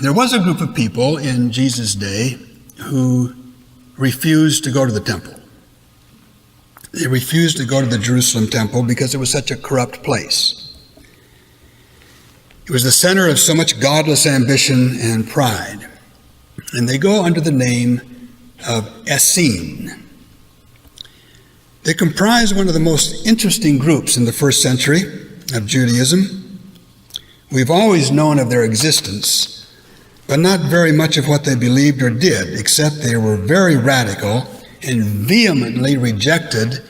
There was a group of people in Jesus' day who refused to go to the temple. They refused to go to the Jerusalem temple because it was such a corrupt place. It was the center of so much godless ambition and pride. And they go under the name of Essene. They comprise one of the most interesting groups in the first century of Judaism. We've always known of their existence, but not very much of what they believed or did, except they were very radical and vehemently rejected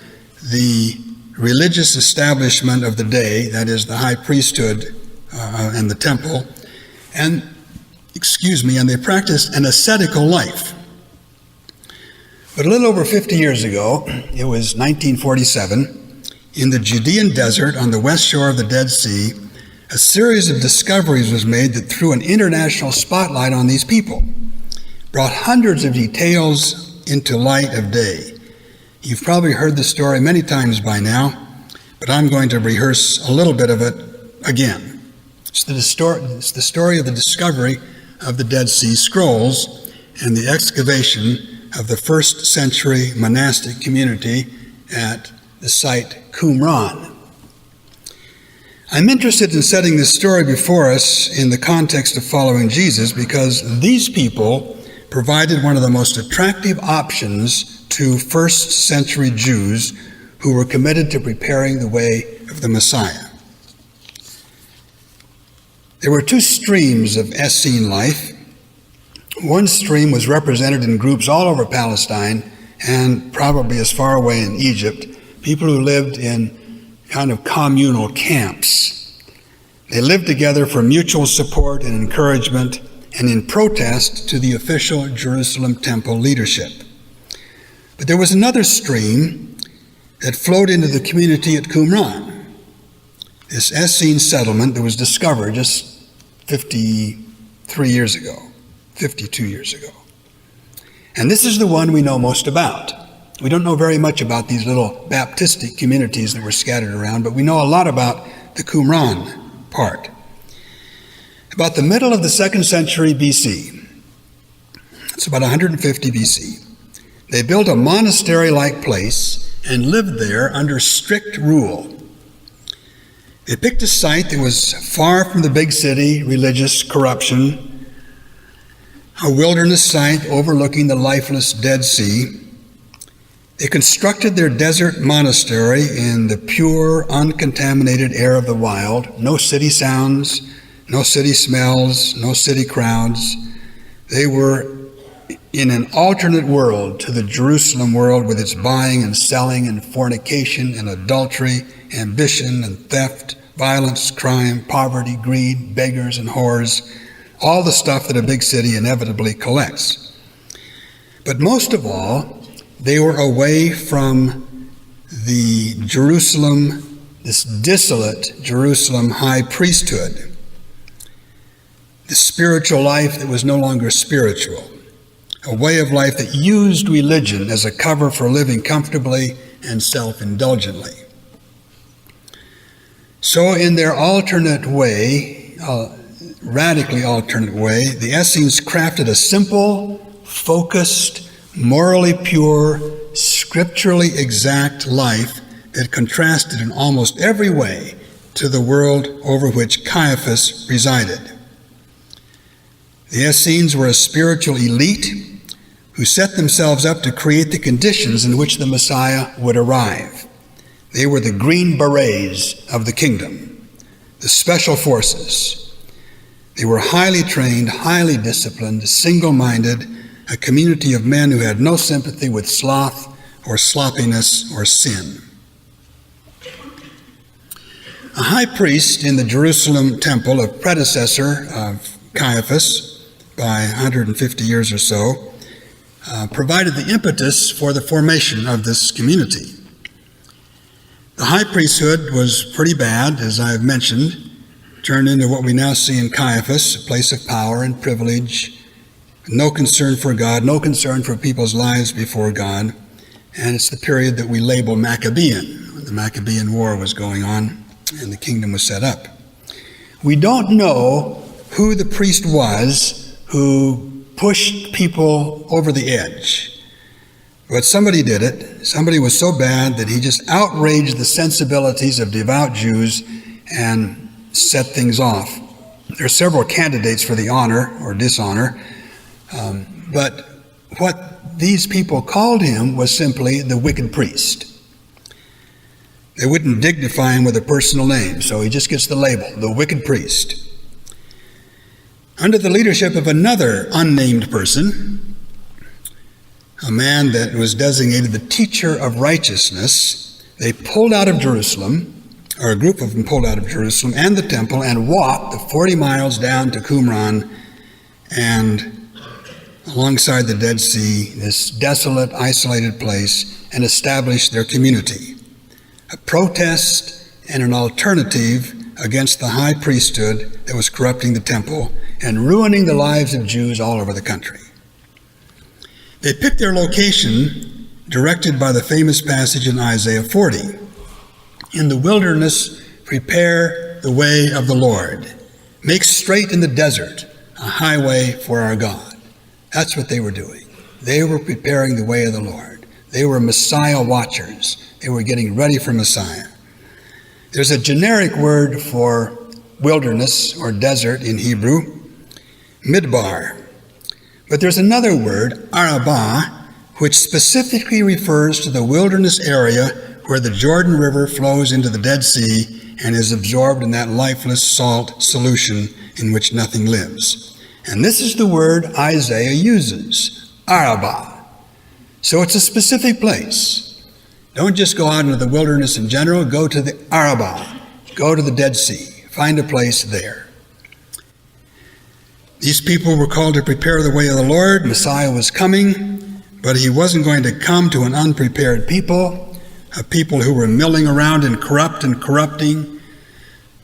the religious establishment of the day, that is, the high priesthood and the temple, and they practiced an ascetical life. But a little over 50 years ago, it was 1947, in the Judean desert on the west shore of the Dead Sea, a series of discoveries was made that threw an international spotlight on these people, brought hundreds of details into light of day. You've probably heard the story many times by now, but I'm going to rehearse a little bit of it again. It's the story of the discovery of the Dead Sea Scrolls and the excavation of the first century monastic community at the site Qumran. I'm interested in setting this story before us in the context of following Jesus because these people provided one of the most attractive options to first century Jews who were committed to preparing the way of the Messiah. There were two streams of Essene life. One stream was represented in groups all over Palestine and probably as far away in Egypt, people who lived in kind of communal camps. They lived together for mutual support and encouragement and in protest to the official Jerusalem temple leadership. But there was another stream that flowed into the community at Qumran, this Essene settlement that was discovered just 52 years ago. And this is the one we know most about. We don't know very much about these little Baptistic communities that were scattered around, but we know a lot about the Qumran part. About the middle of the 2nd century BC, it's about 150 BC, they built a monastery-like place and lived there under strict rule. They picked a site that was far from the big city, religious corruption, a wilderness site overlooking the lifeless Dead Sea. They constructed their desert monastery in the pure, uncontaminated air of the wild. No city sounds, no city smells, no city crowds. They were in an alternate world to the Jerusalem world with its buying and selling and fornication and adultery, ambition and theft, violence, crime, poverty, greed, beggars and whores, all the stuff that a big city inevitably collects. But most of all, they were away from the Jerusalem, this dissolute Jerusalem high priesthood, the spiritual life that was no longer spiritual, a way of life that used religion as a cover for living comfortably and self-indulgently. So in their alternate way, radically alternate way, the Essenes crafted a simple, focused, morally pure, scripturally exact life that contrasted in almost every way to the world over which Caiphas resided. The Essenes were a spiritual elite who set themselves up to create the conditions in which the Messiah would arrive. They were the Green Berets of the kingdom, the special forces. They were highly trained, highly disciplined, single-minded, a community of men who had no sympathy with sloth or sloppiness or sin. A high priest in the Jerusalem temple, a predecessor of Caiphas by 150 years or so, provided the impetus for the formation of this community. The high priesthood was pretty bad, as I have mentioned, turned into what we now see in Caiphas, a place of power and privilege, no concern for God, no concern for people's lives before God. And it's the period that we label Maccabean, when the Maccabean War was going on and the kingdom was set up. We don't know who the priest was who pushed people over the edge. But somebody did it. Somebody was so bad that he just outraged the sensibilities of devout Jews and set things off. There are several candidates for the honor or dishonor, but what these people called him was simply the wicked priest. They wouldn't dignify him with a personal name, so he just gets the label, the wicked priest. Under the leadership of another unnamed person, a man that was designated the teacher of righteousness, they pulled out of Jerusalem, or a group of them pulled out of Jerusalem and the temple and walked the 40 miles down to Qumran and alongside the Dead Sea, this desolate, isolated place, and established their community. A protest and an alternative against the high priesthood that was corrupting the temple and ruining the lives of Jews all over the country. They picked their location, directed by the famous passage in Isaiah 40. In the wilderness, prepare the way of the Lord. Make straight in the desert a highway for our God. That's what they were doing. They were preparing the way of the Lord. They were Messiah watchers. They were getting ready for Messiah. There's a generic word for wilderness or desert in Hebrew, midbar. But there's another word, arabah, which specifically refers to the wilderness area where the Jordan River flows into the Dead Sea and is absorbed in that lifeless salt solution in which nothing lives. And this is the word Isaiah uses, arabah. So it's a specific place. Don't just go out into the wilderness in general, go to the arabah, go to the Dead Sea, find a place there. These people were called to prepare the way of the Lord. Messiah was coming, but he wasn't going to come to an unprepared people, a people who were milling around in corrupt and corrupting,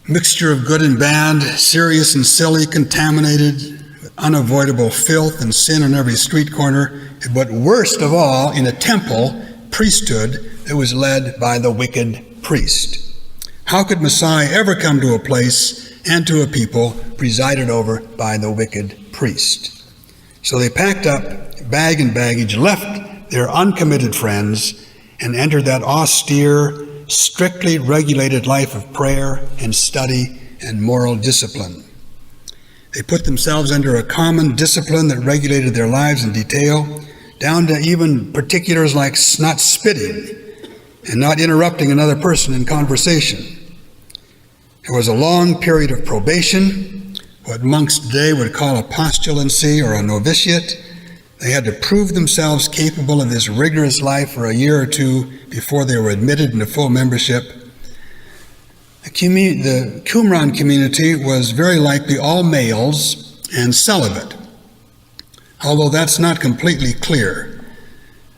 mixture of good and bad, serious and silly, contaminated, unavoidable filth and sin on every street corner, but worst of all, in a temple, priesthood that was led by the wicked priest. How could Messiah ever come to a place and to a people presided over by the wicked priest? So they packed up bag and baggage, left their uncommitted friends, and entered that austere, strictly regulated life of prayer and study and moral discipline. They put themselves under a common discipline that regulated their lives in detail, down to even particulars like not spitting and not interrupting another person in conversation. It was a long period of probation, what monks today would call a postulancy or a novitiate. They had to prove themselves capable of this rigorous life for a year or two before they were admitted into full membership. The Qumran community was very likely all males and celibate, although that's not completely clear.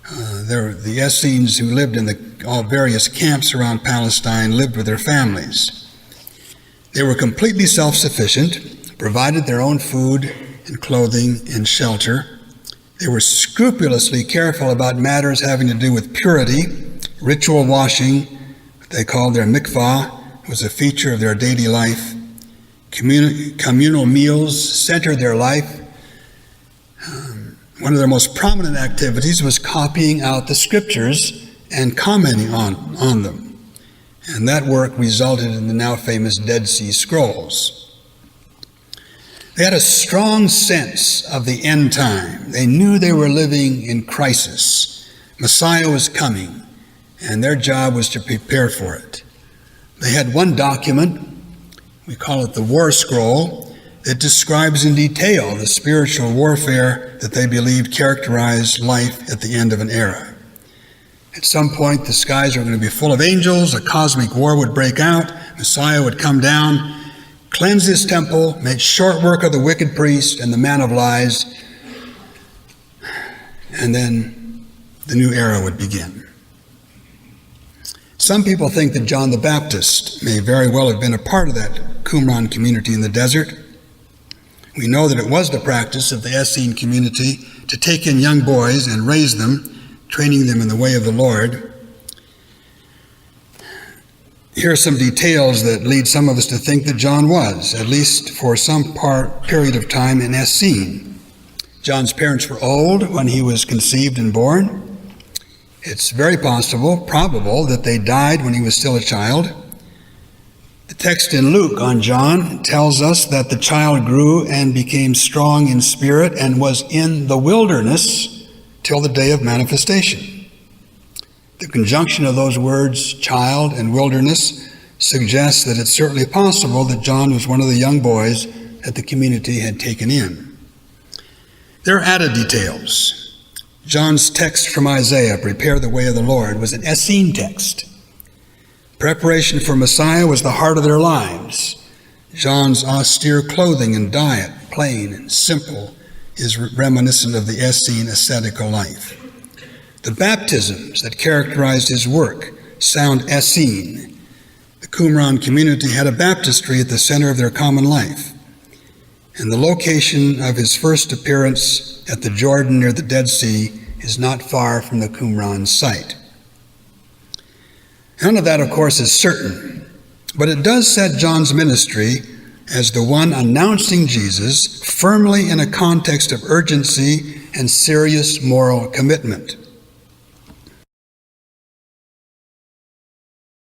The Essenes who lived in all various camps around Palestine lived with their families. They were completely self-sufficient, provided their own food and clothing and shelter. They were scrupulously careful about matters having to do with purity. Ritual washing, what they called their mikvah, was a feature of their daily life. Communal meals centered their life. One of their most prominent activities was copying out the scriptures and commenting on them. And that work resulted in the now famous Dead Sea Scrolls. They had a strong sense of the end time. They knew they were living in crisis. Messiah was coming, and their job was to prepare for it. They had one document, we call it the War Scroll, that describes in detail the spiritual warfare that they believed characterized life at the end of an era. At some point, the skies were going to be full of angels, a cosmic war would break out, Messiah would come down, cleanse his temple, make short work of the wicked priest and the man of lies, and then the new era would begin. Some people think that John the Baptist may very well have been a part of that Qumran community in the desert. We know that it was the practice of the Essene community to take in young boys and raise them, training them in the way of the Lord. Here are some details that lead some of us to think that John was, at least for some period of time, an Essene. John's parents were old when he was conceived and born. It's very possible, probable, that they died when he was still a child. The text in Luke on John tells us that the child grew and became strong in spirit and was in the wilderness till the day of manifestation. The conjunction of those words, child and wilderness, suggests that it's certainly possible that John was one of the young boys that the community had taken in. There are added details. John's text from Isaiah, "Prepare the way of the Lord," was an Essene text. Preparation for Messiah was the heart of their lives. John's austere clothing and diet, plain and simple, is reminiscent of the Essene ascetical life. The baptisms that characterized his work sound Essene. The Qumran community had a baptistry at the center of their common life. And the location of his first appearance at the Jordan near the Dead Sea is not far from the Qumran site. None of that, of course, is certain, but it does set John's ministry as the one announcing Jesus firmly in a context of urgency and serious moral commitment.